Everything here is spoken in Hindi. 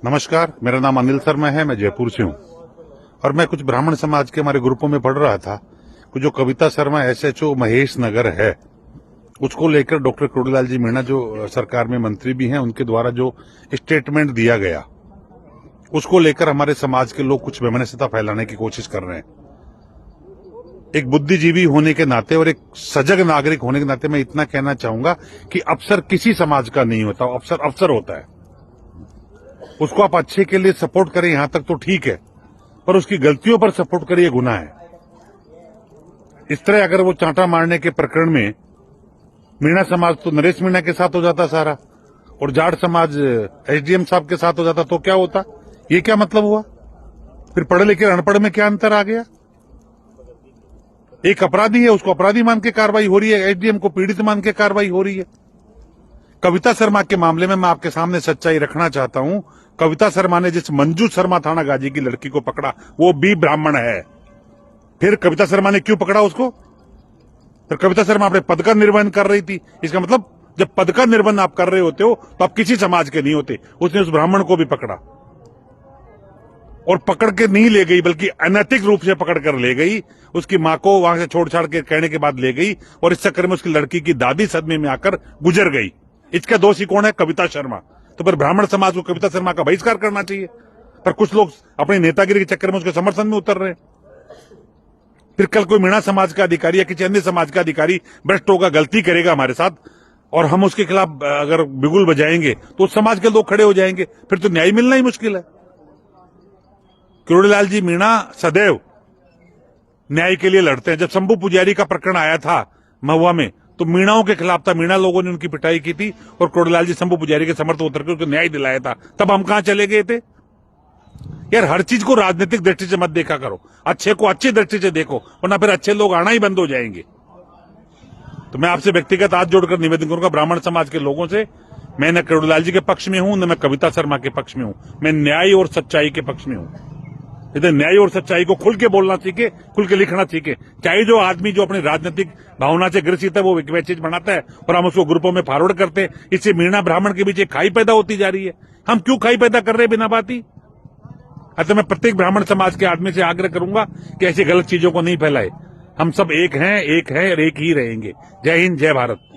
नमस्कार, मेरा नाम अनिल शर्मा है। मैं जयपुर से हूँ और मैं कुछ ब्राह्मण समाज के हमारे ग्रुपों में पढ़ रहा था कि जो कविता शर्मा एसएचओ महेश नगर है, उसको लेकर डॉक्टर करोड़ीलाल जी मीणा जो सरकार में मंत्री भी हैं, उनके द्वारा जो स्टेटमेंट दिया गया, उसको लेकर हमारे समाज के लोग कुछ वैमनस्यता फैलाने की कोशिश कर रहे हैं। एक बुद्धिजीवी होने के नाते और एक सजग नागरिक होने के नाते मैं इतना कहना चाहूंगा कि अफसर किसी समाज का नहीं होता, अफसर अफसर होता है। उसको आप अच्छे के लिए सपोर्ट करें, यहां तक तो ठीक है, पर उसकी गलतियों पर सपोर्ट करें, यह गुनाह है। इस तरह अगर वो चांटा मारने के प्रकरण में मीणा समाज तो नरेश मीणा के साथ हो जाता सारा, और जाट समाज एसडीएम साहब के साथ हो जाता, तो क्या होता? ये क्या मतलब हुआ? फिर पढ़े लिखे अनपढ़ में क्या अंतर आ गया? एक अपराधी है, उसको अपराधी मान के कार्रवाई हो रही है, एसडीएम को पीड़ित मान के कार्रवाई हो रही है। कविता शर्मा के मामले में मैं आपके सामने सच्चाई रखना चाहता हूं। कविता शर्मा ने जिस मंजू शर्मा थाना गाजी की लड़की को पकड़ा, वो भी ब्राह्मण है। फिर कविता शर्मा ने क्यों पकड़ा उसको? फिर कविता शर्मा अपने पद का निर्वहन कर रही थी। इसका मतलब जब पद का निर्वहन आप कर रहे होते हो तो आप किसी समाज के नहीं होते। उसने उस ब्राह्मण को भी पकड़ा और पकड़ के नहीं ले गई, बल्कि अनैतिक रूप से पकड़ कर ले गई। उसकी मां को वहां से छोड़ छाड़ के कहने के बाद ले गई और इस चक्कर में उसकी लड़की की दादी सदमे में आकर गुजर गई। इसका दोषी कौन है? कविता शर्मा। तो फिर ब्राह्मण समाज को कविता शर्मा का बहिष्कार करना चाहिए, पर कुछ लोग अपनी नेतागिरी के चक्कर में उसके समर्थन में उतर रहे हैं। फिर कल कोई मीणा समाज का अधिकारी या किसी अन्य समाज का अधिकारी भ्रष्ट होगा, गलती करेगा हमारे साथ, और हम उसके खिलाफ अगर बिगुल बजाएंगे तो उस समाज के लोग खड़े हो जाएंगे। फिर तो न्याय मिलना ही मुश्किल है। करोड़ीलाल जी मीणा सदैव न्याय के लिए लड़ते हैं। जब शंभू पुजारी का प्रकरण आया था महुआ में, तो मीणाओं के खिलाफ था, मीणा लोगों ने उनकी पिटाई की थी और करोड़ीलाल जी शंभू पुजारी के समर्थन उतर के उसको न्याय दिलाया था। तब हम कहां चले गए थे? यार, हर चीज को राजनीतिक दृष्टि से मत देखा करो, अच्छे को अच्छी दृष्टि से देखो, वरना फिर अच्छे लोग आना ही बंद हो जाएंगे। तो मैं आपसे व्यक्तिगत हाथ जोड़कर निवेदन करूंगा ब्राह्मण समाज के लोगों से, मैं न करोड़ीलाल जी के पक्ष में हूं, न मैं कविता शर्मा के पक्ष में हूं। मैं न्याय और सच्चाई के पक्ष में हूं। इधर न्याय और सच्चाई को खुल के बोलना सीखे, खुल के लिखना सीखे। चाहे जो आदमी जो अपनी राजनीतिक भावना से ग्रसित है वो एक चीज बनाता है और हम उसको ग्रुपों में फॉरवर्ड करते हैं। इससे मीणा ब्राह्मण के बीच एक खाई पैदा होती जा रही है। हम क्यों खाई पैदा कर रहे हैं बिना बात ही? अतः मैं प्रत्येक ब्राह्मण समाज के आदमी से आग्रह करूंगा कि ऐसी गलत चीजों को नहीं फैलाए। हम सब एक हैं और एक ही रहेंगे। जय हिंद, जय भारत।